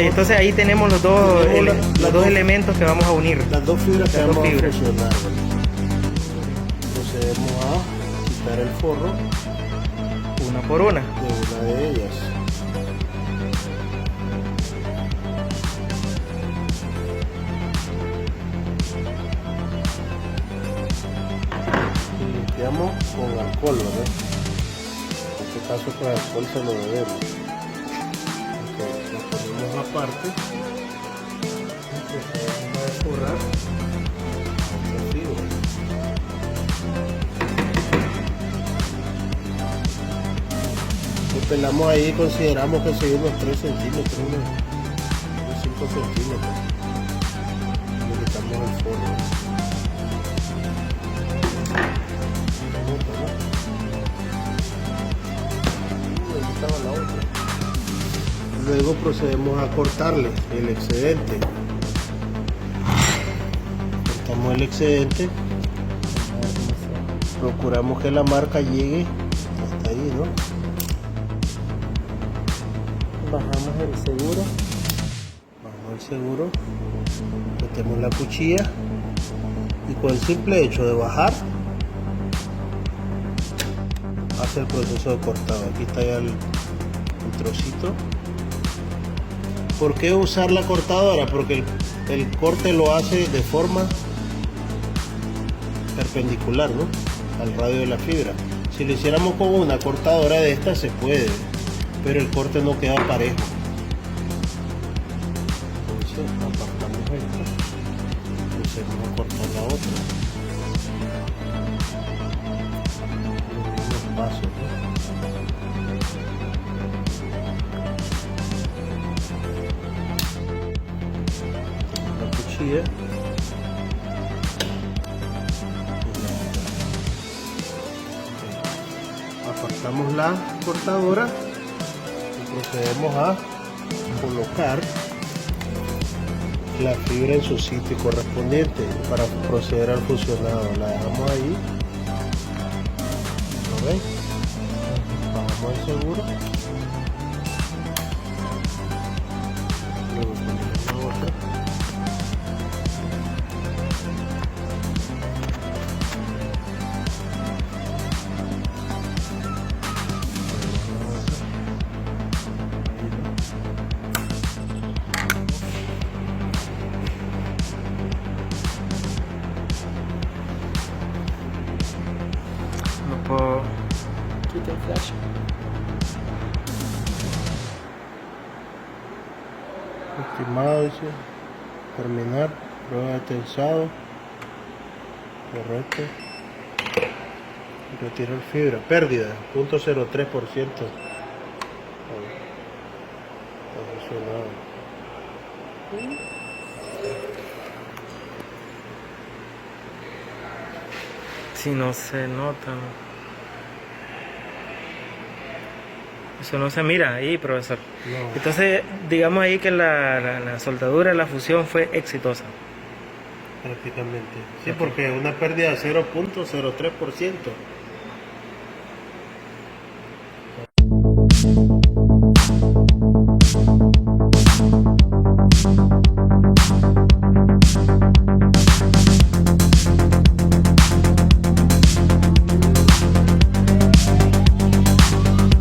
entonces ahí tenemos los dos, tenemos los dos elementos que vamos a unir. Las dos fibras que Las dos vamos a fibras. fusionar. Procedemos a quitar el forro Una por una. de una de ellas. Y limpiamos con alcohol, ¿verdad? En este caso con alcohol se lo debemos. Ok, lo ponemos aparte. Y procedemos a forrar la fibra. Y pelamos ahí, consideramos que son unos 3 centímetros, unos 5 centímetros. Le quitamos el forro. Ahí estaba la otra. Luego procedemos a cortarle el excedente. Cortamos el excedente. Procuramos que la marca llegue hasta ahí, ¿no? Bajamos el seguro. Bajamos el seguro. Metemos la cuchilla. Y con el simple hecho de bajar, hace el proceso de cortado. Aquí está ya el trocito. ¿Por qué usar la cortadora? Porque el corte lo hace de forma perpendicular, ¿no?, al radio de la fibra. Si lo hiciéramos con una cortadora de esta se puede, pero el corte no queda parejo. Entonces apartamos esta y procedemos a cortar la otra. Los mismos pasos, ¿no? La cuchilla. Apartamos la cortadora y procedemos a colocar la fibra en su sitio correspondiente para proceder al fusionado. La dejamos ahí. ¿Lo ven? Bajamos el seguro. Luego ponemos la otra. No puedo. Quita el flash. Estimado, dice, terminar, prueba de tensado, correcto, retirar fibra, pérdida, 0.03%. Si no se nota. Eso no se mira ahí, profesor. No, Entonces, digamos ahí que la soldadura, la fusión fue exitosa. prácticamente. Sí, porque una pérdida de 0.03%.